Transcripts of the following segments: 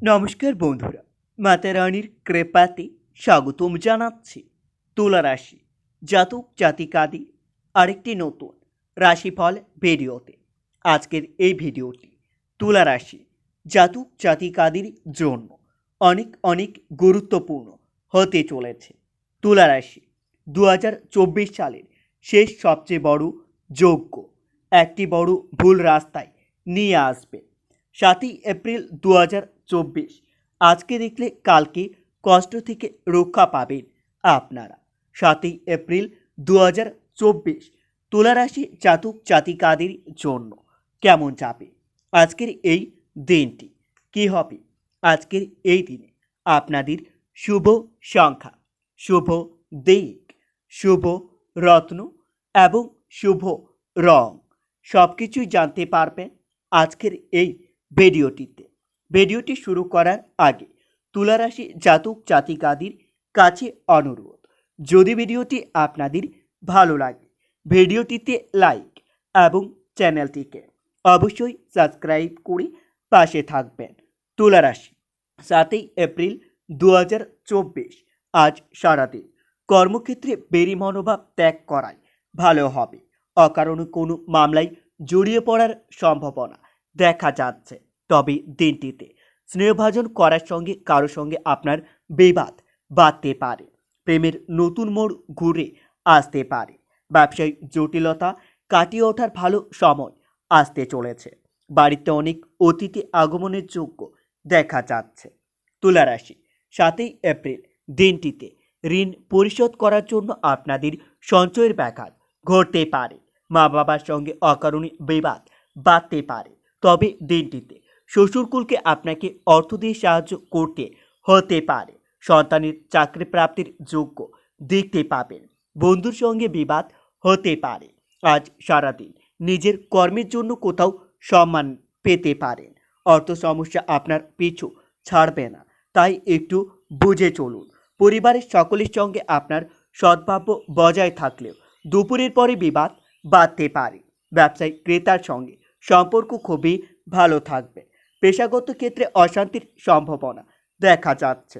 নমস্কার বন্ধুরা, মাতা রানীর কৃপাতে স্বাগতম জানাচ্ছি তুলা রাশি জাতক জাতিকাদের আরেকটি নতুন রাশিফল ভিডিওতে। আজকের এই ভিডিওটি তুলা রাশি জাতক জাতিকাদের জন্য অনেক অনেক গুরুত্বপূর্ণ হতে চলেছে। তুলা রাশি 2024 সালের শেষ সবচেয়ে বড় যোগ্য একটি বড় ভুল রাস্তায় নিয়ে আসবে। 7ই এপ্রিল 2024 আজকে দেখলে কালকে কষ্ট থেকে রক্ষা পাবেন আপনারা। 7ই এপ্রিল 2024 তুলারাশি জাতক জাতিকাদের জন্য কেমন যাবে আজকের এই দিনটি, কি হবে আজকের এই দিনে আপনাদের শুভ সংখ্যা, শুভ দিক, শুভ রত্ন এবং শুভ রং সব কিছুই জানতে পারবেন আজকের এই ভিডিওটি শুরু করার আগে তুলারাশি জাতক জাতিকাদের কাছে অনুরোধ, যদি ভিডিওটি আপনাদের ভালো লাগে ভিডিওটিতে লাইক এবং চ্যানেলটিকে অবশ্যই সাবস্ক্রাইব করে পাশে থাকবেন। তুলারাশি 7ই এপ্রিল 2024 আজ সারাদিন কর্মক্ষেত্রে বেরি মনোভাব ত্যাগ করাই ভালো হবে। অকারণে কোনো মামলায় জড়িয়ে পড়ার সম্ভাবনা দেখা যাচ্ছে। তবে দিনটিতে স্নেহভাজন করার সঙ্গে কারো সঙ্গে আপনার বিবাদ বাড়তে পারে। প্রেমের নতুন মোড় ঘুরে আসতে পারে। ব্যবসায়িক জটিলতা কাটিয়ে ওঠার ভালো সময় আসতে চলেছে। বাড়িতে অনেক অতিথি আগমনের যোগ্য দেখা যাচ্ছে। তুলারাশি 7ই এপ্রিল দিনটিতে ঋণ পরিশোধ করার জন্য আপনাদের সঞ্চয়ের ব্যাঘাত ঘটতে পারে। মা বাবার সঙ্গে অকারণে বিবাদ বাড়তে পারে। তবে দিনটিতে শ্বশুরকুলকে আপনাকে অর্থ দিয়ে সাহায্য করতে হতে পারে। সন্তানের চাকরি প্রাপ্তির যোগ্য দেখতে পাবেন। বন্ধুর সঙ্গে বিবাদ হতে পারে। আজ সারাদিন নিজের কর্মের জন্য কোথাও সম্মান পেতে পারেন। অর্থ সমস্যা আপনার পিছু ছাড়বে না, তাই একটু বুঝে চলুন। পরিবারের সকলের সঙ্গে আপনার সদ্ভাব্য বজায় থাকলেও দুপুরের পরে বিবাদ বাড়তে পারে। ব্যবসায়িক ক্রেতার সঙ্গে সম্পর্ক খুবই ভালো থাকবে। পেশাগত ক্ষেত্রে অশান্তির সম্ভাবনা দেখা যাচ্ছে।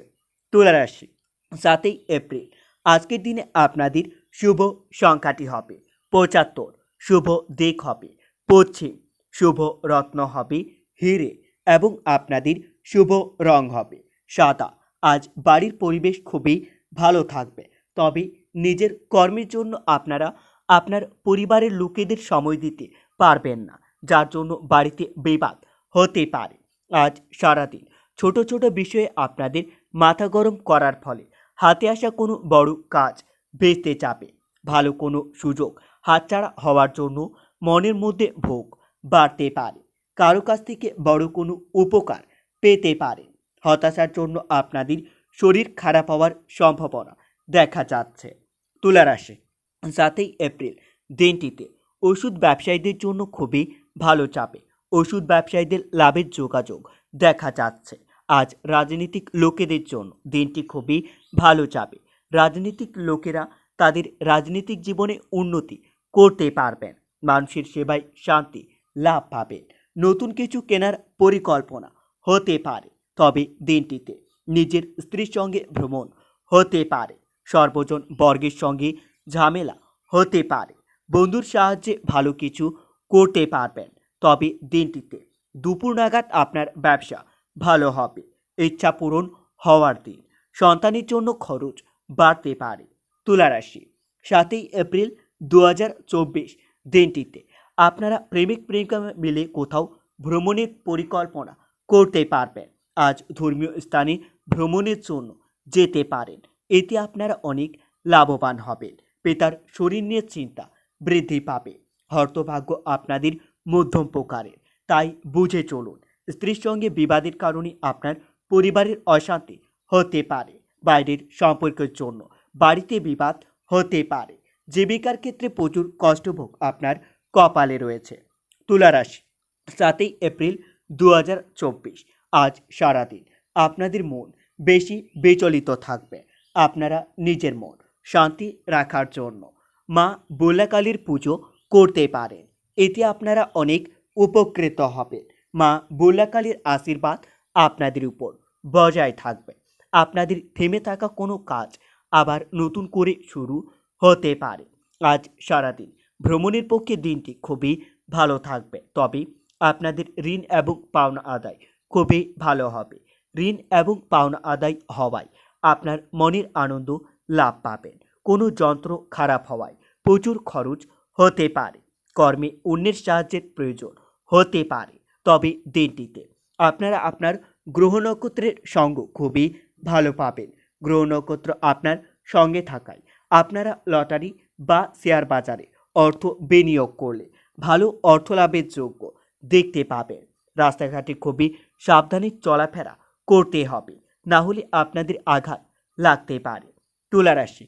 তুলারাশি 7ই এপ্রিল আজকের দিনে আপনাদের শুভ সংখ্যাটি হবে 75, শুভ দিক হবে পশ্চিম, শুভ রত্ন হবে হিরে এবং আপনাদের শুভ রং হবে সাদা। আজ বাড়ির পরিবেশ খুবই ভালো থাকবে। তবে নিজের কর্মের জন্য আপনারা আপনার পরিবারের লোকেদের সময় দিতে পারবেন না, যার জন্য বাড়িতে বিবাদ হতে পারে। আজ সারাদিন ছোট ছোট বিষয়ে আপনাদের মাথা গরম করার ফলে হাতে আসা কোনো বড় কাজ ভেস্তে যাবে। ভালো কোনো সুযোগ হাতছাড়া হওয়ার জন্য মনের মধ্যে ভোগ বাড়তে পারে। কারো কাছ থেকে বড় কোনো উপকার পেতে পারেন। হতাশার জন্য আপনাদের শরীর খারাপ হওয়ার সম্ভাবনা দেখা যাচ্ছে। তুলারাশি 7ই এপ্রিল দিনটিতে ওষুধ ব্যবসায়ীদের জন্য খুবই ভালো যাবে। ওষুধ ব্যবসায়ীদের লাভের যোগাযোগ দেখা যাচ্ছে। আজ রাজনৈতিক লোকেদের জন্য দিনটি খুবই ভালো যাবে। রাজনৈতিক লোকেরা তাদের রাজনৈতিক জীবনে উন্নতি করতে পারবেন। মানুষের সেবায় শান্তি লাভ পাবেন। নতুন কিছু কেনার পরিকল্পনা হতে পারে। তবে দিনটিতে নিজের স্ত্রীর সঙ্গে ভ্রমণ হতে পারে। সর্বজন বর্গের সঙ্গে ঝামেলা হতে পারে। বন্ধুর সাহায্যে ভালো কিছু করতে পারবেন। তবে দিনটিতে দুপুর নাগাদ আপনার ব্যবসা ভালো হবে। ইচ্ছা পূরণ হওয়ার দিন। সন্তানের জন্য খরচ বাড়তে পারে। তুলারাশি 7ই এপ্রিল 2024 দিনটিতে আপনারা প্রেমিক প্রেমিকা মিলে কোথাও ভ্রমণের পরিকল্পনা করতে পারবেন। আজ ধর্মীয় স্থানে ভ্রমণের জন্য যেতে পারেন। এতে আপনারা অনেক লাভবান হবেন। পিতার শরীর নিয়ে চিন্তা বৃদ্ধি পাবে। হর্তভাগ্য আপনাদের মধ্যম প্রকারের, তাই বুঝে চলুন। স্ত্রীর সঙ্গে বিবাদের কারণে আপনার পরিবারের অশান্তি হতে পারে। বাইরের সম্পর্কের জন্য বাড়িতে বিবাদ হতে পারে। জীবিকার ক্ষেত্রে প্রচুর কষ্টভোগ আপনার কপালে রয়েছে। তুলারাশি 7ই এপ্রিল 2024 আজ সারাদিন আপনাদের মন বেশি বিচলিত থাকবে। আপনারা নিজের মন শান্তি রাখার জন্য মা বোলাকালীর পুজো করতে পারেন। এতে আপনারা অনেক উপকৃত হবেন। মা বোলাকালীর আশীর্বাদ আপনাদের উপর বজায় থাকবে। আপনাদের থেমে থাকা কোনো কাজ আবার নতুন করে শুরু হতে পারে। আজ সারাদিন ভ্রমণের পক্ষে দিনটি খুবই ভালো থাকবে, তবে আপনাদের ঋণ এবং পাওনা আদায় খুবই ভালো হবে। ঋণ এবং পাওনা আদায় হওয়ায় আপনার মনের আনন্দ লাভ পাবেন। কোনো যন্ত্র খারাপ হওয়ায় প্রচুর খরচ হতে পারে। কর্মে অন্যের সাহায্যের প্রয়োজন হতে পারে, তবে দিনটিতে আপনারা আপনার গ্রহ নক্ষত্রের সঙ্গ খুবই ভালো পাবেন। গ্রহ নক্ষত্র আপনার সঙ্গে থাকায় আপনারা লটারি বা শেয়ার বাজারে অর্থ বিনিয়োগ করলে ভালো অর্থ লাভের যোগ্য দেখতে পাবেন। রাস্তাঘাটে খুবই সাবধানে চলাফেরা করতে হবে, না হলে আপনাদের আঘাত লাগতে পারে। তুলা রাশি,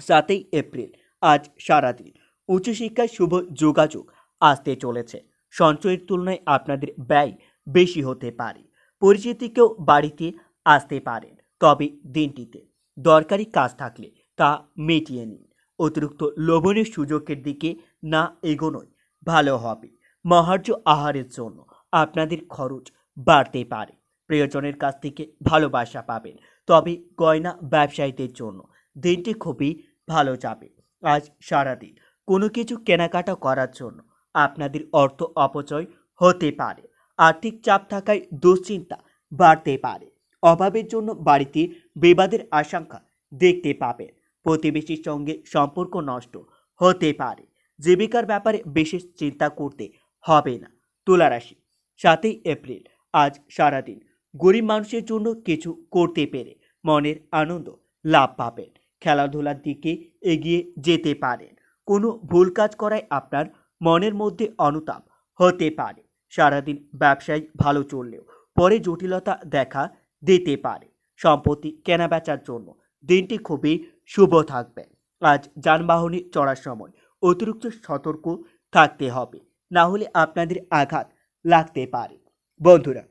7ই এপ্রিল আজ সারাদিন উচ্চশিক্ষায় শুভ যোগাযোগ আসতে চলেছে। সঞ্চয়ের তুলনায় আপনাদের ব্যয় বেশি হতে পারে। পরিচিতিকেও বাড়িতে আসতে পারেন, তবে দিনটিতে দরকারি কাজ থাকলে তা মিটিয়ে নিন। অতিরিক্ত লোভনীয় সুযোগের দিকে না এগোনোই ভালো হবে। মহার্ঘ আহারের জন্য আপনাদের খরচ বাড়তে পারে। প্রিয়জনের কাছ থেকে ভালোবাসা পাবেন, তবে গয়না ব্যবসায়ীদের জন্য দিনটি খুবই ভালো যাবে। আজ সারাদিন কোনো কিছু কেনাকাটা করার জন্য আপনাদের অর্থ অপচয় হতে পারে। আর্থিক চাপ থাকায় দুশ্চিন্তা বাড়তে পারে। অভাবের জন্য বাড়িতে বিবাদের আশঙ্কা দেখতে পাবেন। প্রতিবেশীর সঙ্গে সম্পর্ক নষ্ট হতে পারে। জীবিকার ব্যাপারে বিশেষ চিন্তা করতে হবে না। তুলা রাশি, 7ই এপ্রিল আজ সারাদিন গরিব মানুষের জন্য কিছু করতে পেরে মনের আনন্দ লাভ পাবেন। খেলাধুলার দিকে এগিয়ে যেতে পারেন। কোনো ভুল কাজ করায় আপনার মনের মধ্যে অনুতাপ হতে পারে। সারাদিন ব্যবসায় ভালো চললেও পরে জটিলতা দেখা দিতে পারে। সম্পত্তি কেনাবেচার জন্য দিনটি খুবই শুভ থাকবে। আজ যানবাহনে চড়ার সময় অতিরিক্ত সতর্ক থাকতে হবে, না হলে আপনাদের আঘাত লাগতে পারে। বন্ধুরা,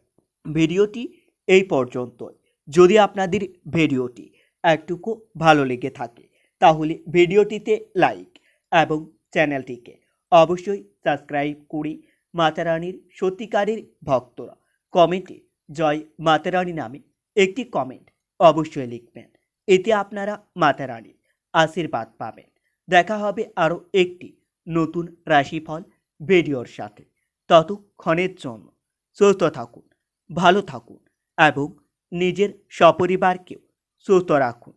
ভিডিওটি এই পর্যন্তই। যদি আপনাদের ভিডিওটি একটুকু ভালো লেগে থাকে তাহলে ভিডিওটিতে লাইক এবং চ্যানেলটিকে অবশ্যই সাবস্ক্রাইব করে মাতারানীর সত্যিকারের ভক্তরা কমেন্টে জয় মাতারানী নামে একটি কমেন্ট অবশ্যই লিখবেন। এতে আপনারা মাতারানীর আশীর্বাদ পাবেন। দেখা হবে আরও একটি নতুন রাশিফল ভিডিওর সাথে। ততক্ষণের জন্য সুস্থ থাকুন, ভালো থাকুন এবং নিজের সপরিবারকেও সুস্থ রাখুন।